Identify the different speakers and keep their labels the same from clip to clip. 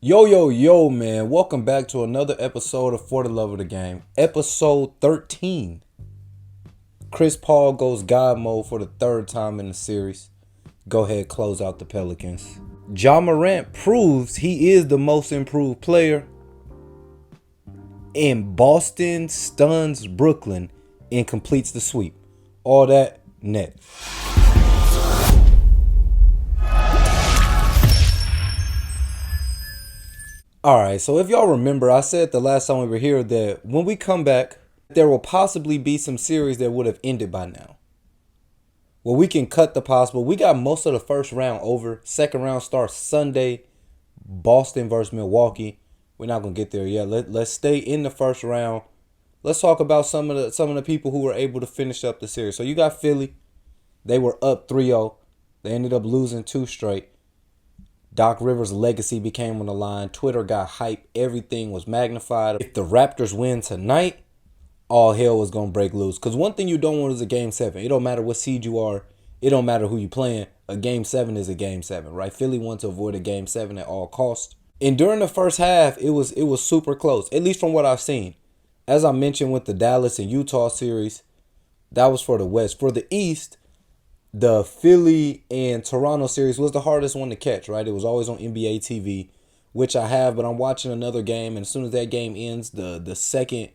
Speaker 1: Yo, man. Welcome back to another episode of For the Love of the Game. Episode 13. Chris Paul goes God mode for the third time in the series. Go ahead, close out the Pelicans. Ja Morant proves he is the most improved player. And Boston stuns Brooklyn and completes the sweep. All that next. Alright, so if y'all remember, I said the last time we were here that when we come back, there will possibly be some series that would have ended by now. Well, we can cut the possible. We got most of the first round over. Second round starts Sunday. Boston versus Milwaukee. We're not gonna get there yet. Let's stay in the first round. Let's talk about some of the people who were able to finish up the series. So you got Philly. They were up 3-0. They ended up losing two straight. Doc Rivers' legacy became on the line. Twitter got hype. Everything was magnified. If the Raptors win tonight, all hell was going to break loose. Because one thing you don't want is a Game 7. It don't matter what seed you are. It don't matter who you playing. A Game 7 is a Game 7, right? Philly wants to avoid a Game 7 at all costs. And during the first half, it was super close, at least from what I've seen. As I mentioned with the Dallas and Utah series, that was for the West. For the East, the Philly and Toronto series was the hardest one to catch, right? It was always on NBA TV, which I have, but I'm watching another game, and as soon as that game ends, the second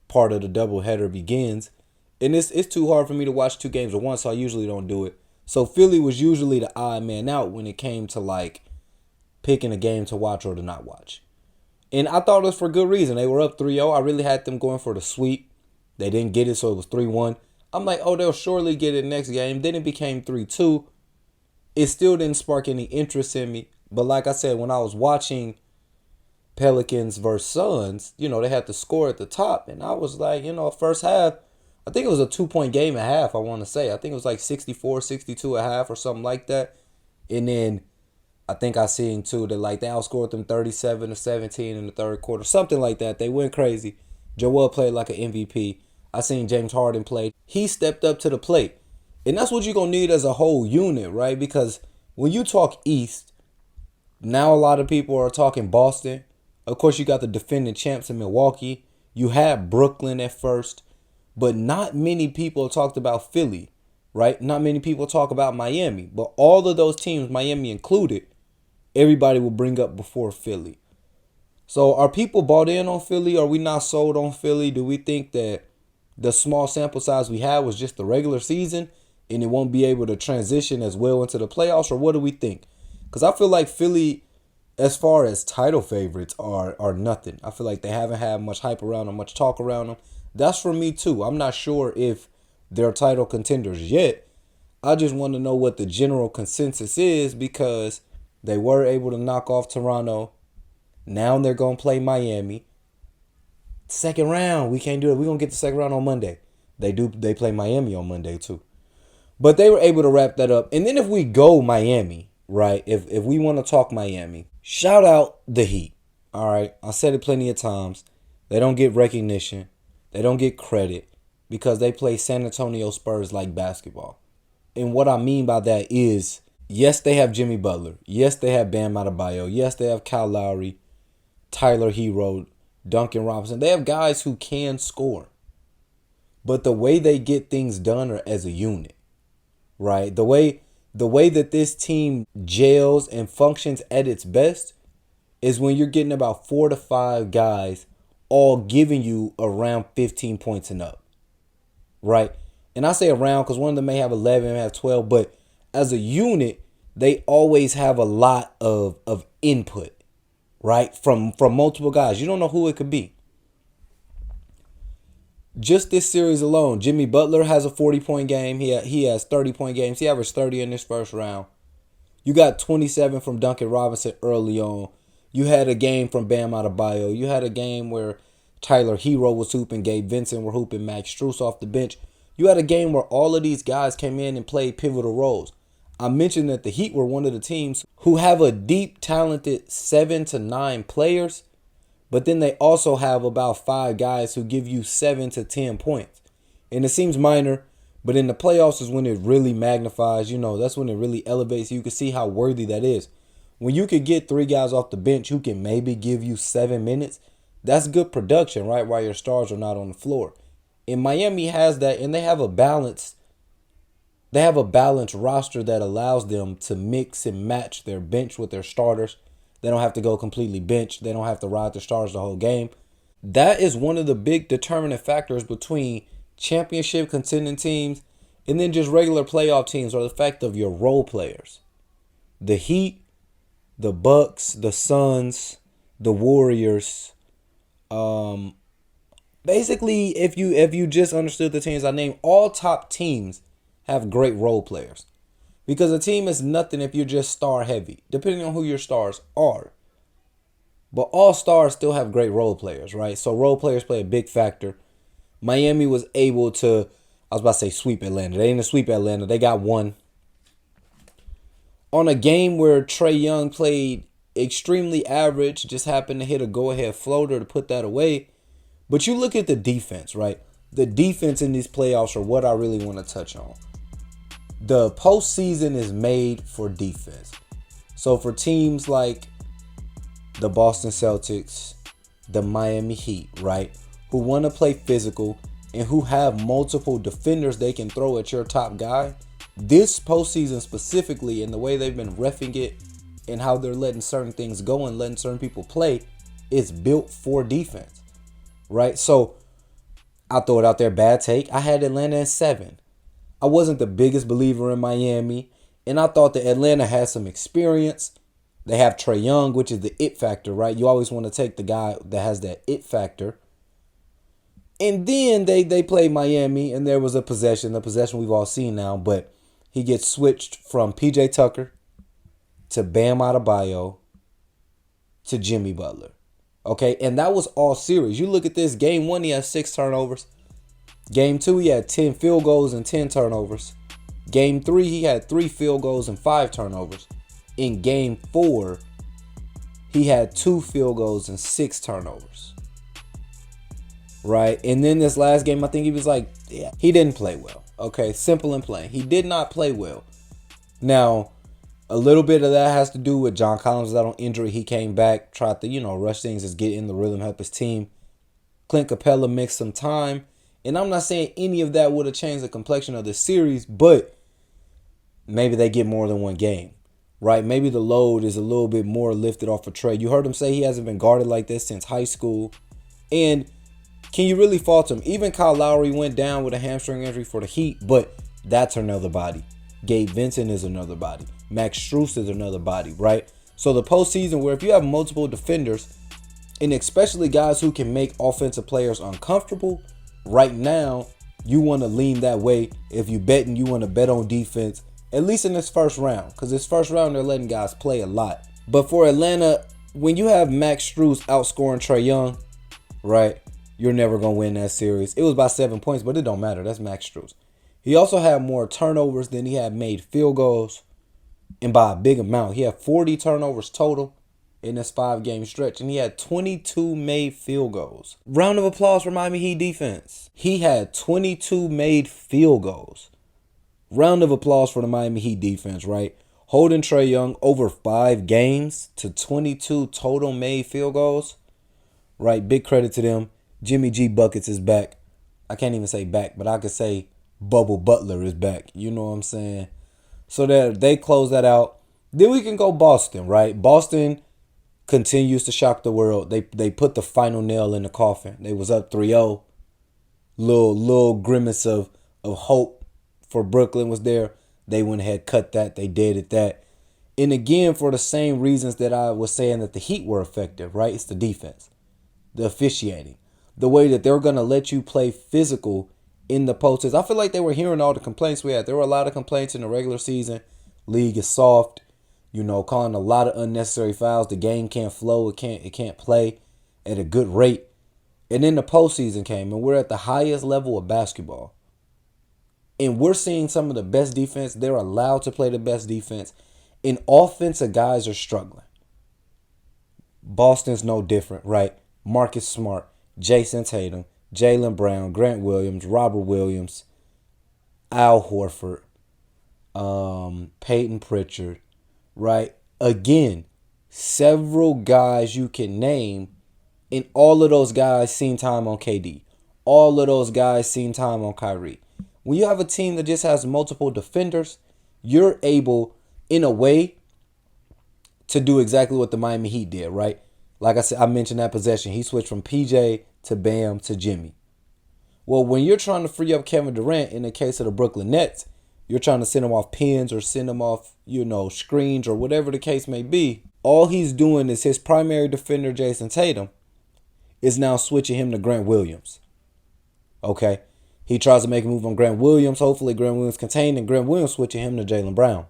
Speaker 1: part of the doubleheader begins. And it's too hard for me to watch two games at once, so I usually don't do it. So Philly was usually the odd man out when it came to like picking a game to watch or to not watch. And I thought it was for good reason. They were up 3-0. I really had them going for the sweep. They didn't get it, so it was 3-1. I'm like, oh, they'll surely get it next game. Then it became 3-2. It still didn't spark any interest in me. But like I said, when I was watching Pelicans versus Suns, they had to score at the top. And I was like, first half, I think it was a 2-point game at half, I want to say. I think it was like 64-62 at half or something like that. And then I think I seen too that like they outscored them 37-17 in the third quarter. Something like that. They went crazy. Joel played like an MVP. I seen James Harden play. He stepped up to the plate. And that's what you're going to need as a whole unit, right? Because when you talk East, now a lot of people are talking Boston. Of course, you got the defending champs in Milwaukee. You had Brooklyn at first. But not many people talked about Philly, right? Not many people talk about Miami. But all of those teams, Miami included, everybody will bring up before Philly. So are people bought in on Philly? Are we not sold on Philly? Do we think that the small sample size we had was just the regular season and it won't be able to transition as well into the playoffs? Or what do we think? Because I feel like Philly, as far as title favorites, are nothing. I feel like they haven't had much hype around them, much talk around them. That's for me too. I'm not sure if they're title contenders yet. I just want to know what the general consensus is because they were able to knock off Toronto. Now they're going to play Miami. Second round, we can't do it. We're going to get the second round on Monday. They play Miami on Monday too. But they were able to wrap that up. And then if we go Miami, right? If we want to talk Miami, shout out the Heat. All right. I said it plenty of times. They don't get recognition. They don't get credit because they play San Antonio Spurs like basketball. And what I mean by that is, yes, they have Jimmy Butler. Yes, they have Bam Adebayo. Yes, they have Kyle Lowry, Tyler Hero, Duncan Robinson. They have guys who can score. But the way they get things done are as a unit, right? The way that this team gels and functions at its best is when you're getting about 4 to 5 guys all giving you around 15 points and up, right? And I say around because one of them may have 11, may have 12, but as a unit, they always have a lot of input, right? From multiple guys. You don't know who it could be. Just this series alone, Jimmy Butler has a 40-point game. He has 30-point games. He averaged 30 in this first round. You got 27 from Duncan Robinson early on. You had a game from Bam Adebayo. You had a game where Tyler Hero was hooping, Gabe Vincent were hooping, Max Strus off the bench. You had a game where all of these guys came in and played pivotal roles. I mentioned that the Heat were one of the teams who have a deep, talented 7 to 9 players, but then they also have about 5 guys who give you 7 to 10 points. And it seems minor, but in the playoffs is when it really magnifies. That's when it really elevates. You can see how worthy that is. When you could get three guys off the bench who can maybe give you 7 minutes, that's good production, right? While your stars are not on the floor. And Miami has that, and they have a balanced roster that allows them to mix and match their bench with their starters. They don't have to go completely bench. They don't have to ride their stars the whole game. That is one of the big determining factors between championship contending teams and then just regular playoff teams, or the fact of your role players. The Heat, the Bucks, the Suns, the Warriors. Basically, if you just understood the teams I named, all top teams have great role players. Because a team is nothing if you're just star heavy, depending on who your stars are. But all stars still have great role players, right? So role players play a big factor. Miami was able to, I was about to say sweep Atlanta. They didn't sweep Atlanta. They got one. On a game where Trae Young played extremely average, just happened to hit a go-ahead floater to put that away. But you look at the defense, right? The defense in these playoffs are what I really want to touch on. The postseason is made for defense. So for teams like the Boston Celtics, the Miami Heat, right, who want to play physical and who have multiple defenders they can throw at your top guy, this postseason specifically, and the way they've been reffing it and how they're letting certain things go and letting certain people play, is built for defense, right? So I'll throw it out there, bad take. I had Atlanta in 7. I wasn't the biggest believer in Miami, and I thought that Atlanta had some experience. They have Trae Young, which is the it factor, right? You always want to take the guy that has that it factor. And then they played Miami, and there was a possession we've all seen now, but he gets switched from PJ Tucker to Bam Adebayo to Jimmy Butler. Okay, and that was all series. You look at this, game 1, he had 6 turnovers. Game 2, he had 10 field goals and 10 turnovers. Game 3, he had 3 field goals and 5 turnovers. In game 4, he had 2 field goals and 6 turnovers. Right? And then this last game, I think he was like, yeah, he didn't play well. Okay, simple and plain. He did not play well. Now, a little bit of that has to do with John Collins was out on injury. He came back, tried to, rush things, just get in the rhythm, help his team. Clint Capella mixed some time. And I'm not saying any of that would have changed the complexion of the series, but maybe they get more than one game, right? Maybe the load is a little bit more lifted off of Trae. You heard him say he hasn't been guarded like this since high school. And can you really fault him? Even Kyle Lowry went down with a hamstring injury for the Heat, but that's another body. Gabe Vincent is another body. Max Strus is another body, right? So the postseason, where if you have multiple defenders, and especially guys who can make offensive players uncomfortable, right now, you want to lean that way. If you betting, you want to bet on defense, at least in this first round. Because this first round, they're letting guys play a lot. But for Atlanta, when you have Max Strus outscoring Trae Young, right, you're never going to win that series. It was by 7 points, but it don't matter. That's Max Strus. He also had more turnovers than he had made field goals, and by a big amount. He had 40 turnovers total in this 5-game stretch, and he had 22 made field goals. Round of applause for Miami Heat defense. He had 22 made field goals. Round of applause for the Miami Heat defense, right? Holding Trae Young over 5 games to 22 total made field goals, right? Big credit to them. Jimmy G Buckets is back. I can't even say back, but I could say Bubble Butler is back. You know what I'm saying? So that they close that out. Then we can go Boston, right? Boston continues to shock the world. They put the final nail in the coffin. They was up 3-0. Little grimace of hope for Brooklyn was there. They went ahead, cut that. They did it that. And again, for the same reasons that I was saying that the Heat were effective, right? It's the defense, the officiating, the way that they're going to let you play physical in the postseason. I feel like they were hearing all the complaints we had. There were a lot of complaints in the regular season. League is soft, calling a lot of unnecessary fouls. The game can't flow. It can't play at a good rate. And then the postseason came, and we're at the highest level of basketball. And we're seeing some of the best defense. They're allowed to play the best defense. And offensive guys are struggling. Boston's no different, right? Marcus Smart, Jason Tatum, Jaylen Brown, Grant Williams, Robert Williams, Al Horford, Peyton Pritchard, right? Again, several guys you can name, and all of those guys seen time on KD. All of those guys seen time on Kyrie. When you have a team that just has multiple defenders, you're able, in a way, to do exactly what the Miami Heat did, right? Like I said, I mentioned that possession. He switched from PJ to Bam to Jimmy. Well, when you're trying to free up Kevin Durant, in the case of the Brooklyn Nets, you're trying to send him off pins or send him off, screens or whatever the case may be. All he's doing is his primary defender, Jason Tatum, is now switching him to Grant Williams. Okay? He tries to make a move on Grant Williams. Hopefully Grant Williams contained, and Grant Williams switching him to Jaylen Brown.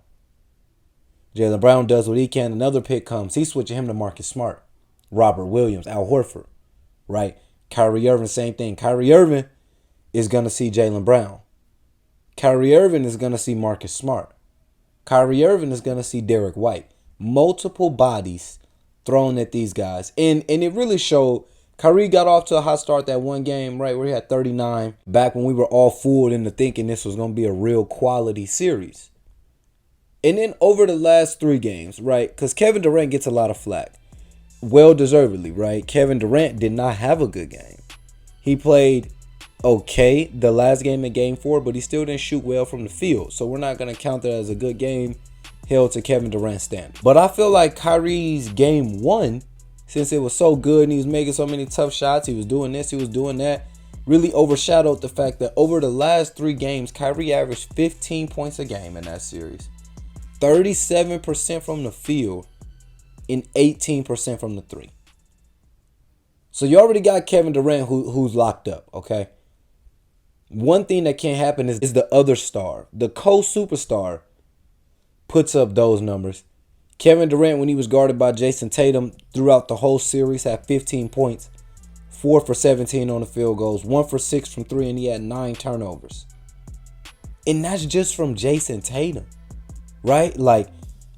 Speaker 1: Jaylen Brown does what he can. Another pick comes. He's switching him to Marcus Smart, Robert Williams, Al Horford, right? Kyrie Irving, same thing. Kyrie Irving is going to see Jaylen Brown. Kyrie Irving is going to see Marcus Smart. Kyrie Irving is going to see Derek White. Multiple bodies thrown at these guys. And it really showed. Kyrie got off to a hot start that one game, right, where he had 39. Back when we were all fooled into thinking this was going to be a real quality series. And then over the last 3 games, right, because Kevin Durant gets a lot of flack. Well deservedly, right? Kevin Durant did not have a good game. He played okay the last game in game 4, but he still didn't shoot well from the field. So we're not going to count that as a good game held to Kevin Durant's standard. But I feel like Kyrie's game 1, since it was so good and he was making so many tough shots, he was doing this, he was doing that, really overshadowed the fact that over the last 3 games, Kyrie averaged 15 points a game in that series. 37% from the field and 18% from the 3. So you already got Kevin Durant who's locked up, okay? One thing that can't happen is the other star. The co-superstar puts up those numbers. Kevin Durant, when he was guarded by Jason Tatum throughout the whole series, had 15 points, 4 for 17 on the field goals, 1 for 6 from 3, and he had 9 turnovers. And that's just from Jason Tatum. Right? Like,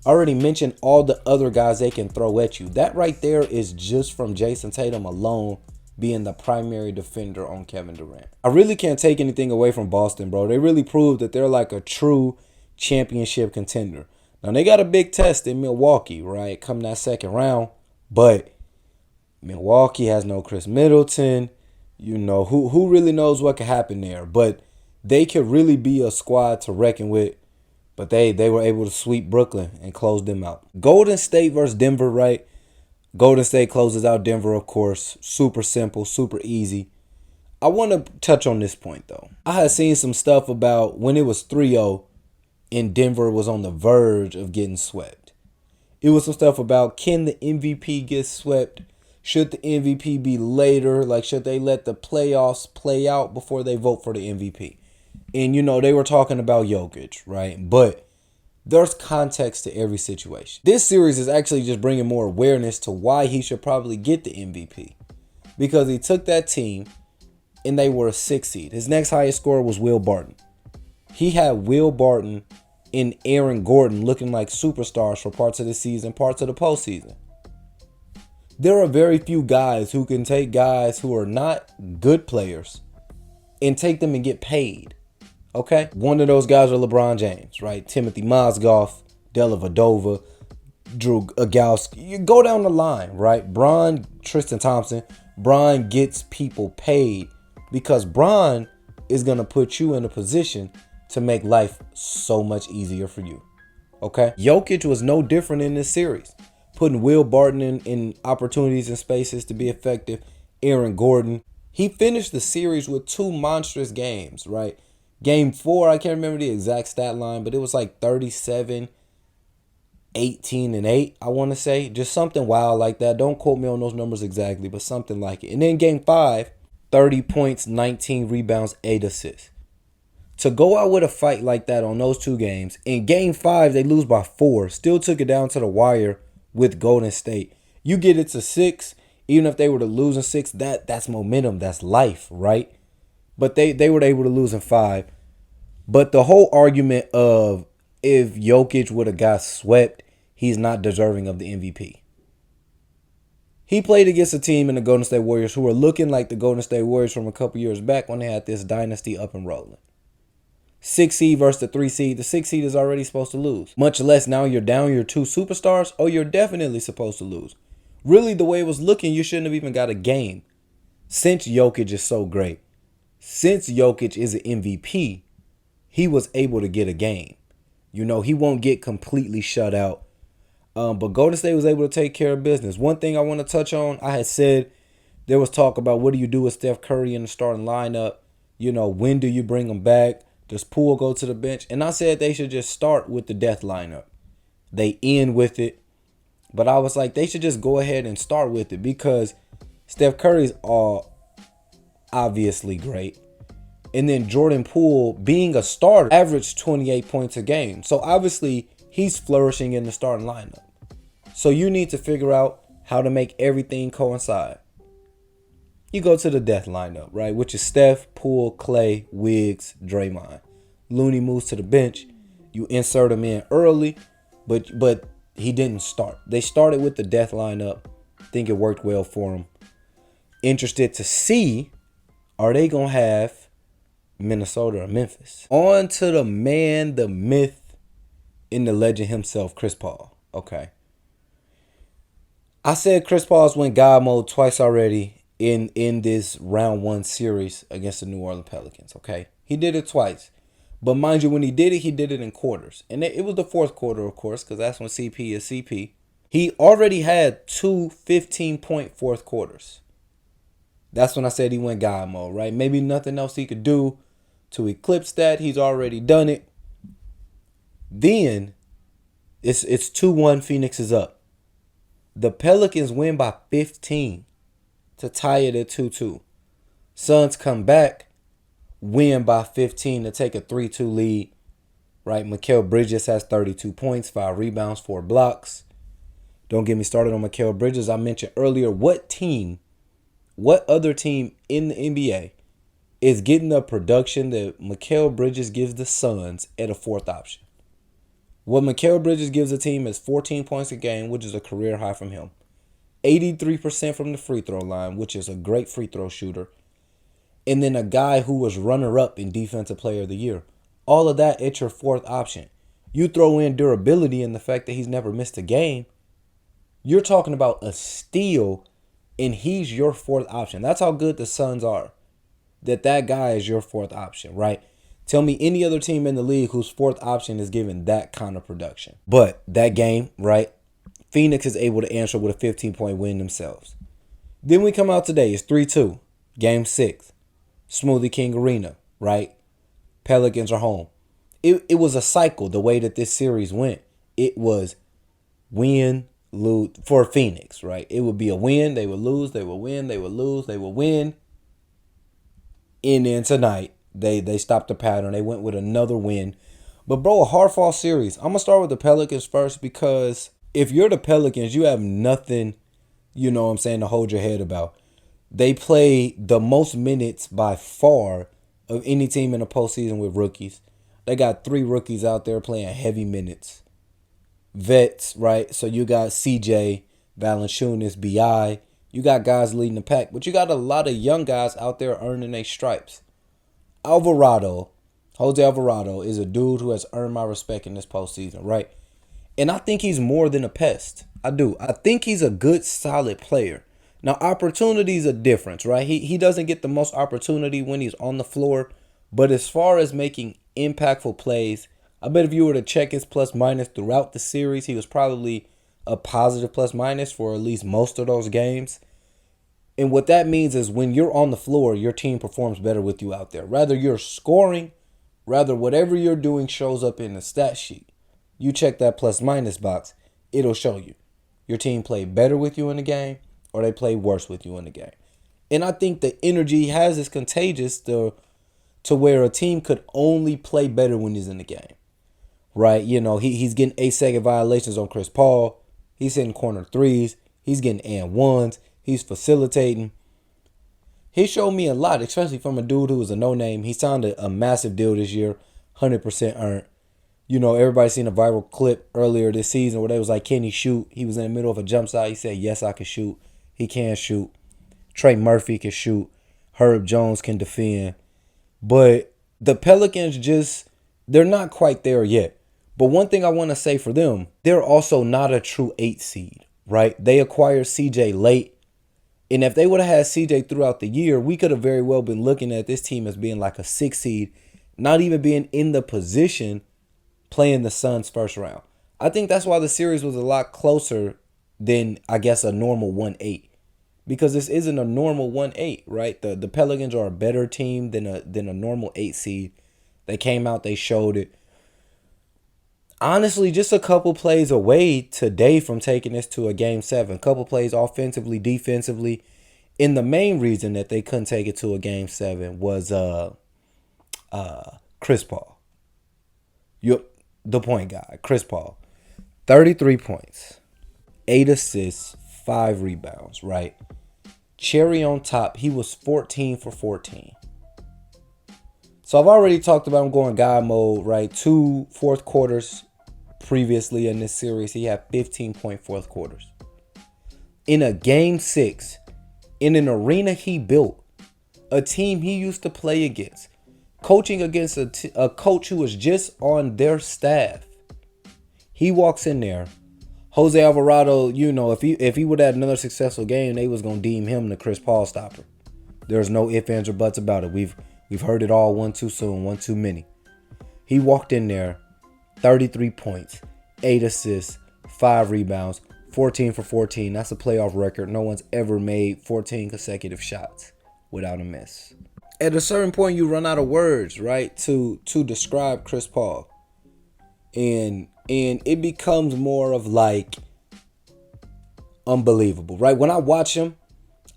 Speaker 1: I already mentioned all the other guys they can throw at you. That right there is just from Jason Tatum alone being the primary defender on Kevin Durant. I really can't take anything away from Boston, bro. They really proved that they're like a true championship contender. Now, they got a big test in Milwaukee, right? Come that second round. But Milwaukee has no Chris Middleton. Who really knows what could happen there? But they could really be a squad to reckon with. But they were able to sweep Brooklyn and close them out. Golden State versus Denver, right? Golden State closes out Denver, of course. Super simple, super easy. I want to touch on this point, though. I had seen some stuff about when it was 3-0 and Denver was on the verge of getting swept. It was some stuff about, can the MVP get swept? Should the MVP be later? Like, should they let the playoffs play out before they vote for the MVP? And, they were talking about Jokic, right? But there's context to every situation. This series is actually just bringing more awareness to why he should probably get the MVP. Because he took that team and they were a 6 seed. His next highest scorer was Will Barton. He had Will Barton and Aaron Gordon looking like superstars for parts of the season, parts of the postseason. There are very few guys who can take guys who are not good players and take them and get paid. Okay? One of those guys are LeBron James, right? Timothy Mozgov, Dellavedova, Drew Agowski. You go down the line, right? Bron, Tristan Thompson. Bron gets people paid because Bron is going to put you in a position to make life so much easier for you. Okay? Jokic was no different in this series. Putting Will Barton in opportunities and spaces to be effective. Aaron Gordon. He finished the series with 2 monstrous games, right? Game 4, I can't remember the exact stat line, but it was like 37, 18, and 8, I want to say. Just something wild like that. Don't quote me on those numbers exactly, but something like it. And then game 5, 30 points, 19 rebounds, 8 assists. To go out with a fight like that on those 2 games, in game 5, they lose by 4. Still took it down to the wire with Golden State. You get it to 6, even if they were to lose in 6, that's momentum, that's life, right? But they were able to lose in 5. But the whole argument of if Jokic would have got swept, he's not deserving of the MVP. He played against a team in the Golden State Warriors who were looking like the Golden State Warriors from a couple years back when they had this dynasty up and rolling. 6 seed versus the 3 seed. The 6 seed is already supposed to lose. Much less now you're down your 2 superstars. Oh, you're definitely supposed to lose. Really, the way it was looking, you shouldn't have even got a game. Since Jokic is so great, since Jokic is an MVP, he was able to get a game. You know, he won't get completely shut out. But Golden State was able to take care of business. One thing I want to touch on, I had said there was talk about what do you do with Steph Curry in the starting lineup? You know, when do you bring him back? Does Poole go to the bench? And I said they should just start with the death lineup. They end with it. But I was like, they should just go ahead and start with it because Steph Curry's obviously great. And then Jordan Poole, being a starter, averaged 28 points a game. So obviously, he's flourishing in the starting lineup. So you need to figure out how to make everything coincide. You go to the death lineup, right? Which is Steph, Poole, Clay, Wiggs, Draymond. Looney moves to the bench. You insert him in early, but he didn't start. They started with the death lineup. Think it worked well for him. Interested to see, are they going to have Minnesota or Memphis? On to the man, the myth, and the legend himself, Chris Paul. Okay. I said Chris Paul's went God mode twice already in this round 1 series against the New Orleans Pelicans. Okay. He did it twice. But mind you, when he did it in quarters. And it was the fourth quarter, of course, because that's when CP is CP. He already had 2 15-point fourth quarters. That's when I said he went God mode, right? Maybe nothing else he could do to eclipse that. He's already done it. Then it's 2-1. Phoenix is up. The Pelicans win by 15 to tie it at 2-2. Suns come back, win by 15 to take a 3-2 lead. Right? Mikal Bridges has 32 points, 5 rebounds, 4 blocks. Don't get me started on Mikal Bridges. I mentioned earlier, what other team in the NBA is getting the production that Mikal Bridges gives the Suns at a fourth option? What Mikal Bridges gives the team is 14 points a game, which is a career high from him. 83% from the free throw line, which is a great free throw shooter. And then a guy who was runner-up in Defensive Player of the Year. All of that at your fourth option. You throw in durability and the fact that he's never missed a game. You're talking about a steal, and he's your fourth option. That's how good the Suns are. That guy is your fourth option, right? Tell me any other team in the league whose fourth option is given that kind of production. But that game, right? Phoenix is able to answer with a 15-point win themselves. Then we come out today. It's 3-2. Game 6. Smoothie King Arena, right? Pelicans are home. It was a cycle the way that this series went. It was win, lose for Phoenix, right? It would be a win. They would lose. They would win. They would lose. They would win. And then tonight, they stopped the pattern. They went with another win. But, bro, a hard-fought series. I'm going to start with the Pelicans first because if you're the Pelicans, you have nothing, you know what I'm saying, to hold your head about. They play the most minutes by far of any team in the postseason with rookies. They got 3 rookies out there playing heavy minutes. Vets, right? So you got CJ, Valanciunas, BI. You got guys leading the pack. But you got a lot of young guys out there earning their stripes. Jose Alvarado is a dude who has earned my respect in this postseason, right? And I think he's more than a pest. I do. I think he's a good, solid player. Now, opportunities are different, right? He doesn't get the most opportunity when he's on the floor. But as far as making impactful plays, I bet if you were to check his plus minus throughout the series, he was probably a positive plus minus for at least most of those games. And what that means is when you're on the floor, your team performs better with you out there. Rather you're scoring, rather whatever you're doing shows up in the stat sheet. You check that plus minus box, it'll show you. Your team played better with you in the game or they played worse with you in the game. And I think the energy he has is contagious to where a team could only play better when he's in the game. Right? You know, he's getting 8-second violations on Chris Paul. He's hitting corner threes. He's getting and ones. He's facilitating. He showed me a lot, especially from a dude who was a no-name. He signed a massive deal this year, 100% earned. You know, everybody's seen a viral clip earlier this season where they was like, can he shoot? He was in the middle of a jump shot. He said, yes, I can shoot. He can shoot. Trey Murphy can shoot. Herb Jones can defend. But the Pelicans just They're not quite there yet. But one thing I want to say for them, they're also not a true 8 seed, right? They acquired CJ late. And if they would have had CJ throughout the year, we could have very well been looking at this team as being like a 6 seed, not even being in the position playing the Suns first round. I think that's why the series was a lot closer than, I guess, a normal 1-8. Because this isn't a normal 1-8, right? The Pelicans are a better team than a normal 8 seed. They came out, they showed it. Honestly, just a couple plays away today from taking this to a game 7. A couple plays offensively, defensively. And the main reason that they couldn't take it to a game 7 was Chris Paul. The point guy, Chris Paul. 33 points, 8 assists, 5 rebounds, right? Cherry on top, he was 14 for 14. So I've already talked about him going God mode, right? 2 fourth quarters previously in this series, he had 15-point fourth quarters. In a game 6, in an arena he built, a team he used to play against, coaching against a coach who was just on their staff. He walks in there. Jose Alvarado, if he would have had another successful game, they was gonna deem him the Chris Paul stopper. There's no ifs, ands, or buts about it. We've heard it all one too soon, one too many. He walked in there, 33 points, 8 assists, 5 rebounds, 14 for 14. That's a playoff record. No one's ever made 14 consecutive shots without a miss. At a certain point, you run out of words, right, to describe Chris Paul. And it becomes more of like unbelievable, right? When I watch him,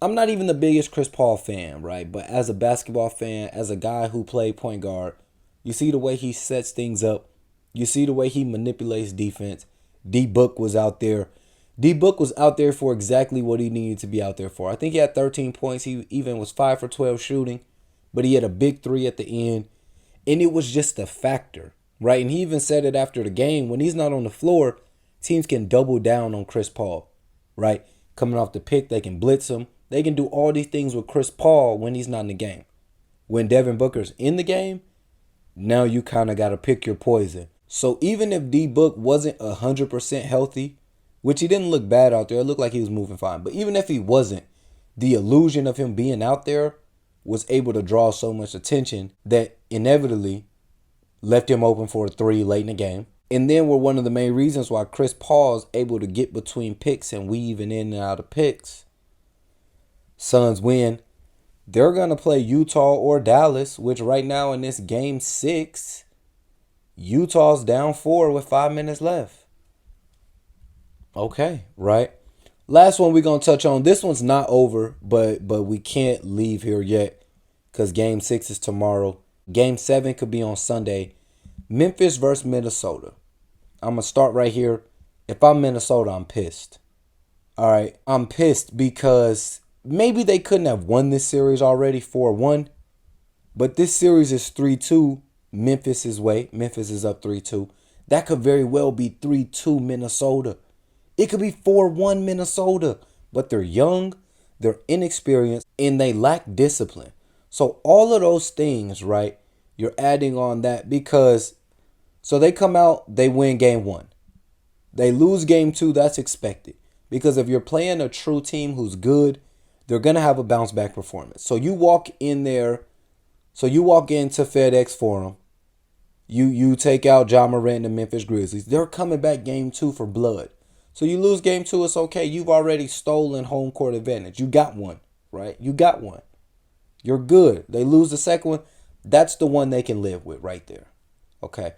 Speaker 1: I'm not even the biggest Chris Paul fan, right? But as a basketball fan, as a guy who played point guard, you see the way he sets things up. You see the way he manipulates defense. D-Book was out there. D-Book was out there for exactly what he needed to be out there for. I think he had 13 points. He even was 5 for 12 shooting, but he had a big 3 at the end. And it was just a factor, right? And he even said it after the game. When he's not on the floor, teams can double down on Chris Paul, right? Coming off the pick, they can blitz him. They can do all these things with Chris Paul when he's not in the game. When Devin Booker's in the game, now you kind of got to pick your poison. So even if D-Book wasn't 100% healthy, which he didn't look bad out there, it looked like he was moving fine. But even if he wasn't, the illusion of him being out there was able to draw so much attention that inevitably left him open for a 3 late in the game. And then were one of the main reasons why Chris Paul's able to get between picks and weaving in and out of picks. Suns win. They're going to play Utah or Dallas, which right now in this game 6, Utah's down 4 with 5 minutes left. Okay, right? Last one we're going to touch on. This one's not over, but we can't leave here yet because game 6 is tomorrow. Game 7 could be on Sunday. Memphis versus Minnesota. I'm going to start right here. If I'm Minnesota, I'm pissed. All right, I'm pissed because maybe they couldn't have won this series already 4-1, but this series is 3-2 Memphis' way. Memphis is up 3-2. That could very well be 3-2 Minnesota. It could be 4-1 Minnesota, but they're young, they're inexperienced, and they lack discipline. So all of those things, right, you're adding on that because, so they come out, they win game 1. They lose game 2, that's expected. Because if you're playing a true team who's good, they're going to have a bounce back performance. So you walk in there, so you walk into FedEx Forum, you take out Ja Morant and the Memphis Grizzlies. They're coming back game 2 for blood. So you lose game 2, it's okay. You've already stolen home court advantage. You got one, right? You got one. You're good. They lose the second one. That's the one they can live with right there. Okay.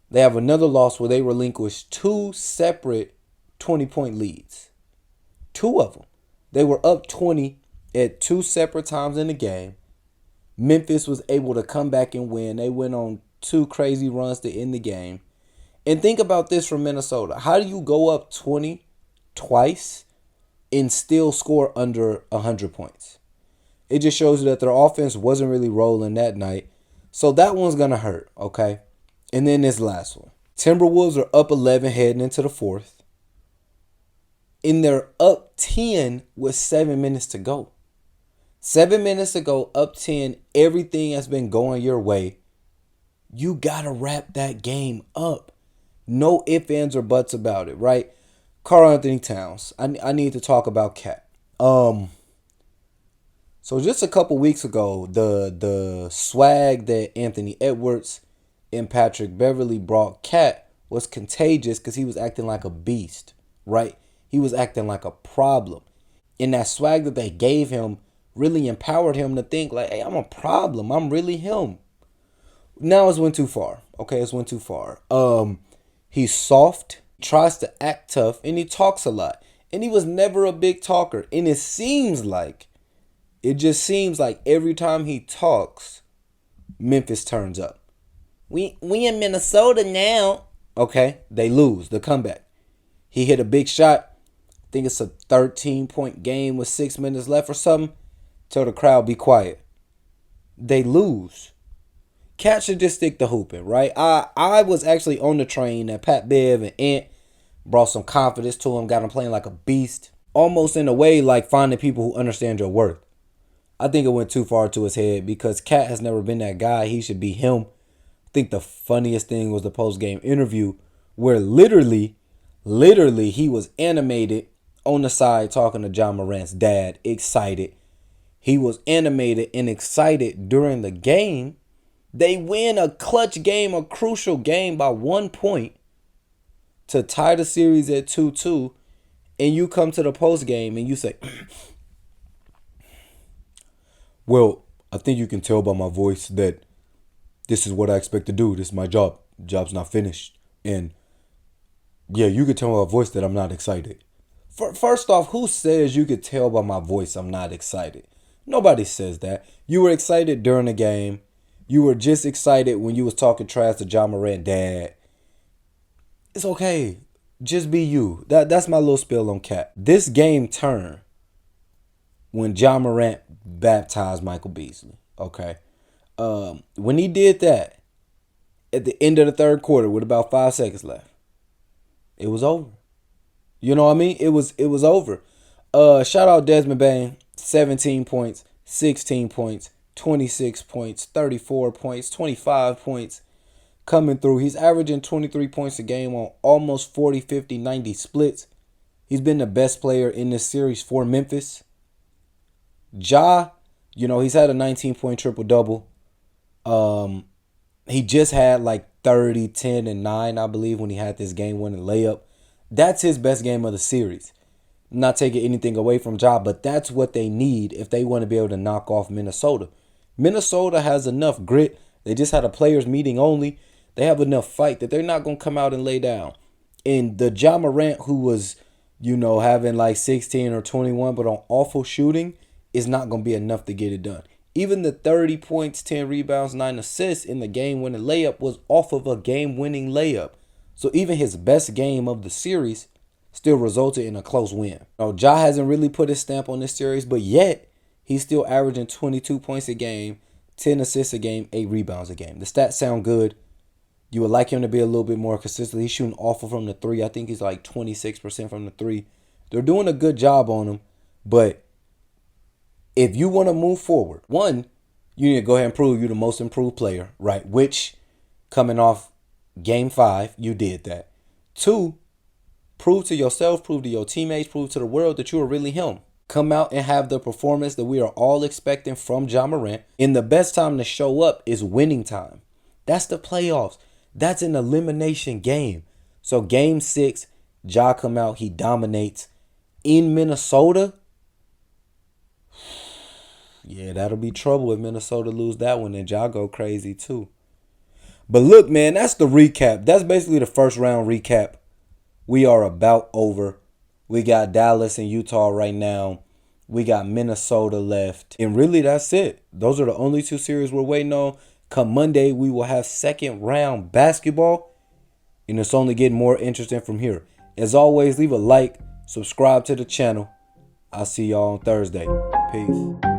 Speaker 1: They have another loss where they relinquished 2 separate 20-point leads. 2 of them. They were up 20 at 2 separate times in the game. Memphis was able to come back and win. They went on 2 crazy runs to end the game. And think about this from Minnesota. How do you go up 20 twice and still score under 100 points? It just shows you that their offense wasn't really rolling that night. So that one's going to hurt, okay? And then this last one. Timberwolves are up 11 heading into the 4th. And they're up 10 with 7 minutes to go. 7 minutes to go, up 10. Everything has been going your way. You gotta wrap that game up. No ifs, ands, or buts about it, right? Karl-Anthony Towns. I need to talk about Cat. So just a couple weeks ago, the swag that Anthony Edwards and Patrick Beverley brought Cat was contagious because he was acting like a beast, right? He was acting like a problem. And that swag that they gave him really empowered him to think like, hey, I'm a problem. I'm really him. Now it's went too far. Okay, it's went too far. He's soft, tries to act tough, and he talks a lot. And he was never a big talker. And it just seems like every time he talks, Memphis turns up. We in Minnesota now. Okay, they lose the comeback. He hit a big shot. I think it's a 13-point game with 6 minutes left or something. Tell the crowd be quiet. They lose. Cat should just stick to hooping, right? I was actually on the train that Pat Bev and Ant brought some confidence to him, got him playing like a beast. Almost in a way like finding people who understand your worth. I think it went too far to his head because Cat has never been that guy. He should be him. I think the funniest thing was the post-game interview where literally he was animated on the side talking to Ja Morant's dad, excited. He was animated and excited during the game. They win a clutch game, a crucial game by 1 point to tie the series at 2-2. And you come to the post game and you say, well, I think you can tell by my voice that this is what I expect to do. This is my job. Job's not finished. And yeah, you could tell by my voice that I'm not excited. First off, who says you could tell by my voice I'm not excited? Nobody says that. You were excited during the game. You were just excited when you was talking trash to Ja Morant dad. It's okay. Just be you. That's my little spill on Cat. This game turned when Ja Morant baptized Michael Beasley. Okay. When he did that, at the end of the third quarter with about 5 seconds left, it was over. You know what I mean? It was over. Shout out Desmond Bane, 17 points, 16 points, 26 points, 34 points, 25 points coming through. He's averaging 23 points a game on almost 40, 50, 90 splits. He's been the best player in this series for Memphis. Ja, he's had a 19-point triple-double. He just had like 30, 10, and 9, I believe, when he had this game-winning layup. That's his best game of the series. Not taking anything away from Ja, but that's what they need if they want to be able to knock off Minnesota. Minnesota has enough grit. They just had a players meeting only. They have enough fight that they're not going to come out and lay down. And the Ja Morant who was, having like 16 or 21, but on awful shooting, is not going to be enough to get it done. Even the 30 points, 10 rebounds, 9 assists in the game-winning layup was off of a game-winning layup. So even his best game of the series still resulted in a close win. Ja hasn't really put his stamp on this series, but yet he's still averaging 22 points a game, 10 assists a game, 8 rebounds a game. The stats sound good. You would like him to be a little bit more consistent. He's shooting awful from the 3. I think he's like 26% from the 3. They're doing a good job on him, but if you want to move forward, one, you need to go ahead and prove you're the most improved player, right? Which, coming off Game 5, you did that. 2, prove to yourself, prove to your teammates, prove to the world that you are really him. Come out and have the performance that we are all expecting from Ja Morant. And the best time to show up is winning time. That's the playoffs. That's an elimination game. So Game 6, Ja come out, he dominates. In Minnesota, yeah, that'll be trouble if Minnesota lose that one and Ja go crazy too. But look, man, that's the recap. That's basically the first round recap. We are about over. We got Dallas and Utah right now. We got Minnesota left. And really, that's it. Those are the only 2 series we're waiting on. Come Monday, we will have second round basketball. And it's only getting more interesting from here. As always, leave a like, subscribe to the channel. I'll see y'all on Thursday. Peace.